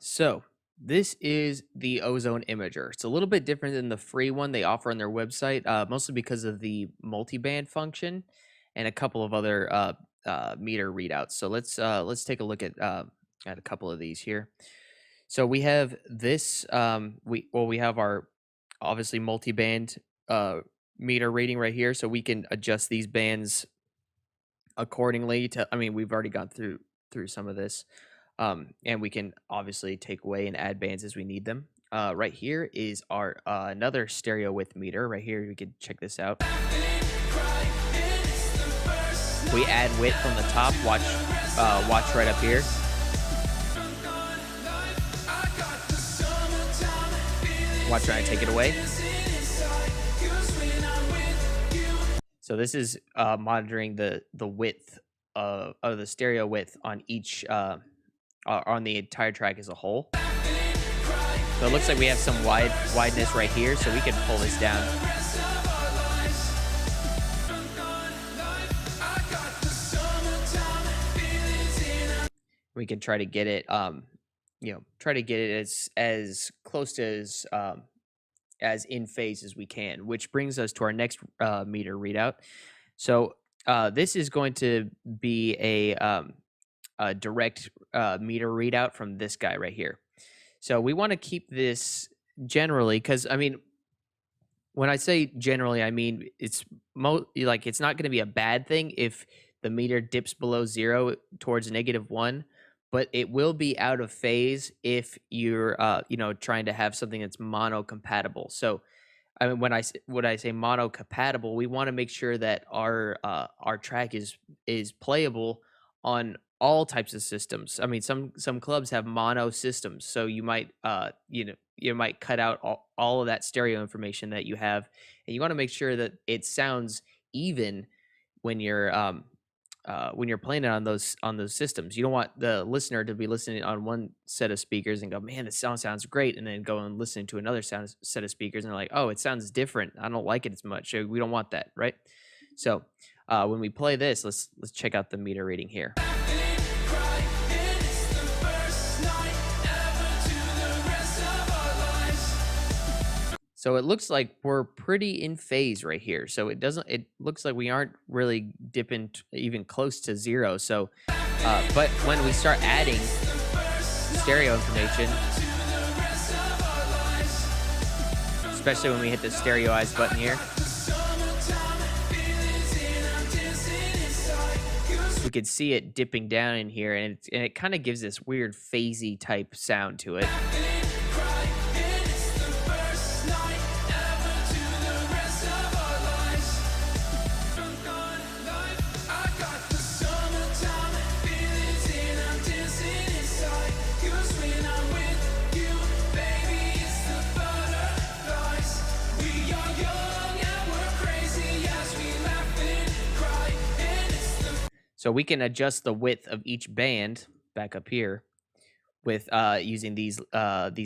So this is the Ozone Imager. It's a little bit different than the free one they offer on their website, mostly because of the multiband function and a couple of other meter readouts. So let's take a look at a couple of these here. So we have this. We have our obviously multiband meter reading right here, so we can adjust these bands accordingly. We've already gone through some of this. And we can obviously take away and add bands as we need them. Right here is our another stereo width meter. Right here, we can check this out. We add width from the top. Watch right up here. Watch when I take it away. So this is monitoring the width of the stereo width on each on the entire track as a whole. So it looks like we have some wideness right here, so we can pull this down. We can try to get it, try to get it as close to as in phase as we can, which brings us to our next meter readout. So this is going to be a direct meter readout from this guy right here. So we want to keep this generally, because when I say generally, I mean it's not going to be a bad thing if the meter dips below zero towards -1, but it will be out of phase if you're trying to have something that's mono compatible. So when I say mono compatible, we want to make sure that our track is playable on all types of systems. I mean, some clubs have mono systems, so you might cut out all of that stereo information that you have, and you want to make sure that it sounds even when you're playing it on those systems. You don't want the listener to be listening on one set of speakers and go, "Man, the sounds great," and then go and listen to another set of speakers and they're like, "Oh, it sounds different. I don't like it as much." So we don't want that, right? So when we play this, let's check out the meter reading here. So it looks like we're pretty in phase right here. So it looks like we aren't really dipping even close to zero. So, but when we start adding stereo information, especially when we hit the stereoize button here, we could see it dipping down in here, and it kind of gives this weird phasey type sound to it. So we can adjust the width of each band back up here with using these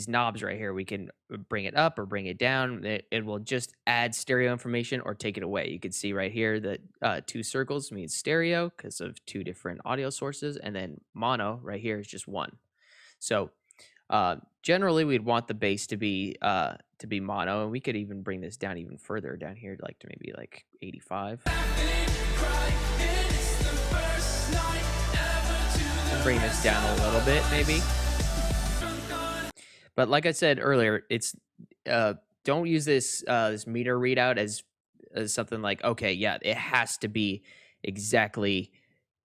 knobs right here. We can bring it up or bring it down. It will just add stereo information or take it away. You can see right here that two circles means stereo because of two different audio sources, and then mono right here is just one. So generally, we'd want the bass to be mono, and we could even bring this down even further down here, like to maybe like 85. Bring this down a little bit, maybe. But like I said earlier, it's don't use this meter readout as something like, okay, yeah, it has to be exactly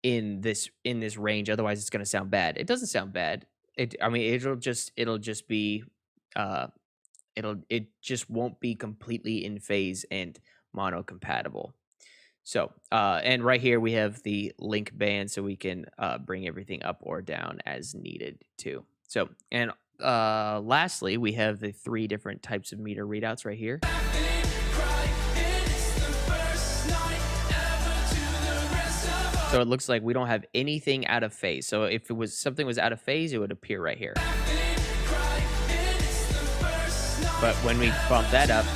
in this range, otherwise it's going to sound bad. It doesn't sound bad. It'll just be uh it just won't be completely in phase and mono compatible. So, and right here we have the link band, so we can bring everything up or down as needed too. So, and lastly, we have the three different types of meter readouts right here. So it looks like we don't have anything out of phase. So if something was out of phase, it would appear right here. But when we bump that up,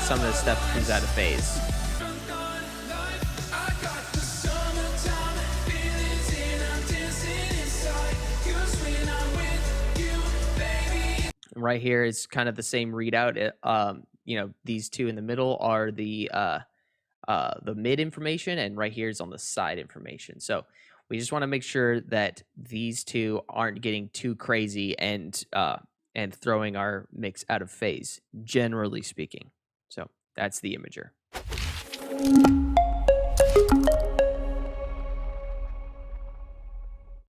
some of the stuff comes out of phase. And right here is kind of the same readout. These two in the middle are the mid information, and right here is on the side information. So we just want to make sure that these two aren't getting too crazy and throwing our mix out of phase, generally speaking. So that's the imager.